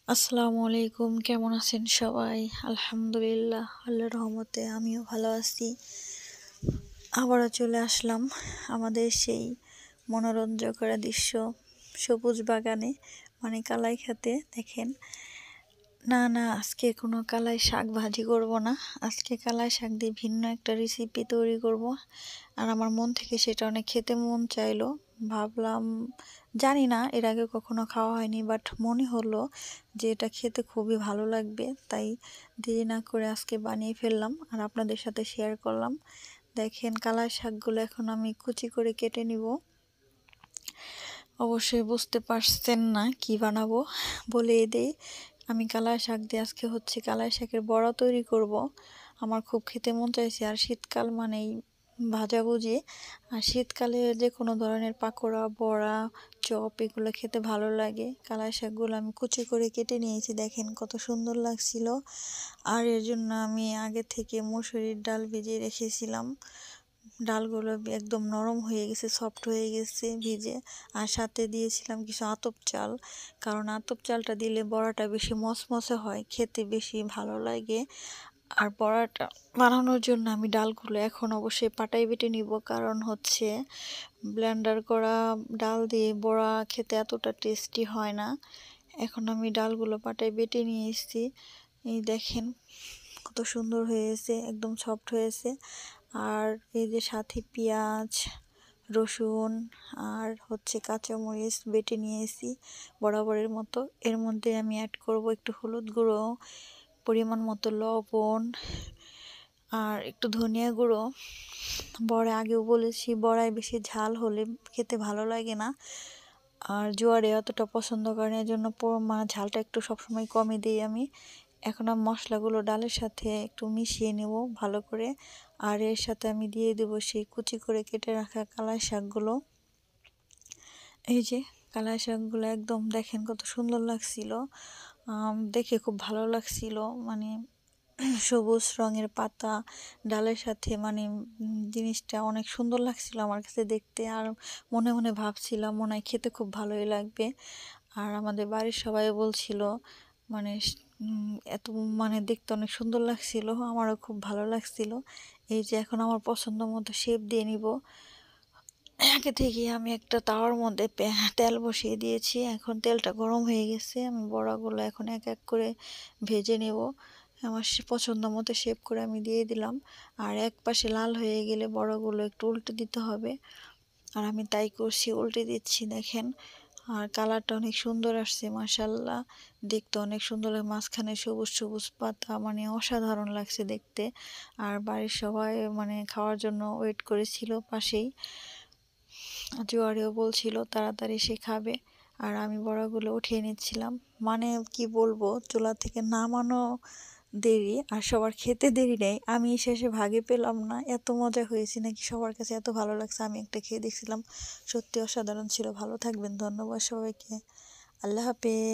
আসসালামু আলাইকুম, কেমন আছেন সবাই? আলহামদুলিল্লাহ, আল্লাহর রহমতে আমিও ভালো আছি। আবারও চলে আসলাম আমাদের সেই মনোরঞ্জকর দৃশ্য সবুজ বাগানে, মানে কালাই খেতে। দেখেন, না আজকে কোনো কালাই শাক ভাজি করব না, আজকে কালাই শাক দিয়ে ভিন্ন একটা রেসিপি তৈরি করব। আর আমার মন থেকে সেটা অনেক খেতে মন চাইলো। ভাবলাম, জানি না এর আগে কখনো খাওয়া হয়নি, বাট মনে হলো যে এটা খেতে খুবই ভালো লাগবে, তাই দেরি না করে আজকে বানিয়ে ফেললাম আর আপনাদের সাথে শেয়ার করলাম। দেখেন, কালাই শাকগুলো এখন আমি কুচি করে কেটে নিব। অবশ্যই বুঝতে পারছেন না কি বানাবো, বলে দেই। আমি কালাই শাক দিয়ে আজকে কালাই শাকের বড়া তৈরি করব। আমার খুব খেতে মন চাইছে, আর শীতকাল মানেই ভাজাভুজি। আর শীতকালে যে কোনো ধরনের পাকোড়া, বড়া, চপ এগুলো খেতে ভালো লাগে। কালাই শাকগুলো আমি কুচি করে কেটে নিয়েছি, দেখেন কত সুন্দর লাগছিল। আর এর জন্য আমি আগে থেকে মসুরির ডাল ভিজিয়ে রেখেছিলাম। ডালগুলো একদম নরম হয়ে গেছে, সফট হয়ে গেছে ভিজে। আর সাথে দিয়েছিলাম কিছু আতপ চাল, কারণ আতপ চালটা দিলে বড়াটা বেশি মচমচে হয়, খেতে বেশি ভালো লাগে। আর বড়াটা বানানোর জন্য আমি ডালগুলো এখন অবশ্যই পাটায় বেটে নিব, কারণ ব্লেন্ডার করা ডাল দিয়ে বড়া খেতে এতটা টেস্টি হয় না। এখন আমি ডালগুলো পাটায় বেটে নিয়ে এসেছি। এই দেখেন কত সুন্দর হয়েছে, একদম সফট হয়েছে। আর এই যে সাথে পেঁয়াজ, রসুন আর কাঁচামরিচ বেটে নিয়েছি বরাবরের মতো। এর মধ্যে আমি অ্যাড করব একটু হলুদ গুঁড়ো, পরিমাণ মতো লবণ আর একটু ধনিয়া গুঁড়ো। আগেও বলেছি, বড়ায় বেশি ঝাল হলে খেতে ভালো লাগে না, আর জোয়ারে অতটা পছন্দ করে না, এর জন্য ঝালটা একটু সবসময় কমই দিই আমি। এখন আমি মশলাগুলো ডালের সাথে একটু মিশিয়ে নেব ভালো করে। আর এর সাথে আমি দিয়ে দেব সেই কুচি করে কেটে রাখা কালাই শাকগুলো। এই যে কালাই শাকগুলো একদম দেখেন কত সুন্দর লাগছিল, দেখে খুব ভালো লাগছিল। মানে সবুজ রঙের পাতা ডালের সাথে, মানে জিনিসটা অনেক সুন্দর লাগছিল আমার কাছে দেখতে। আর মনে মনে ভাবছিলাম মনে হয় খেতে খুব ভালোই লাগবে। আর আমাদের বাড়ির সবাই বলছিল মানে এত মানে দেখতে অনেক সুন্দর লাগছিল, আমারও খুব ভালো লাগছিল। এই যে এখন আমার পছন্দ মতো শেপ দিয়ে নিব। আগে থেকে আমি একটা তাওয়ার মধ্যে তেল বসিয়ে দিয়েছি, এখন তেলটা গরম হয়ে গেছে। আমি বড়াগুলো এখন এক এক করে ভেজে নেব। আমার পছন্দ মতো শেপ করে আমি দিয়ে দিলাম। আর এক পাশে লাল হয়ে গেলে বড়াগুলো একটু উল্টে দিতে হবে, আর আমি তাই করছি, উল্টে দিচ্ছি। দেখেন, আর কালারটা অনেক সুন্দর আসছে, মাশাল্লাহ, দেখতে অনেক সুন্দর লাগে। মাঝখানে সবুজ সবুজ পাতা, মানে অসাধারণ লাগছে দেখতে। আর বাড়ির সবাই মানে খাওয়ার জন্য ওয়েট করেছিল পাশেই। জোয়ারেও বলছিল তাড়াতাড়ি সে খাবে। আর আমি বড়াগুলো উঠিয়ে নিচ্ছিলাম। মানে কি বলবো, চুলা থেকে নামানো দেরি আর সবার খেতে দেরি নেই, আমি শেষে ভাগে পেলাম না। এত মজা হয়েছে নাকি, সবার কাছে এত ভালো লাগছে। আমি একটা খেয়ে দেখছিলাম, সত্যি অসাধারণ ছিল। ভালো থাকবেন, ধন্যবাদ সবাইকে, আল্লাহ হাফেজ।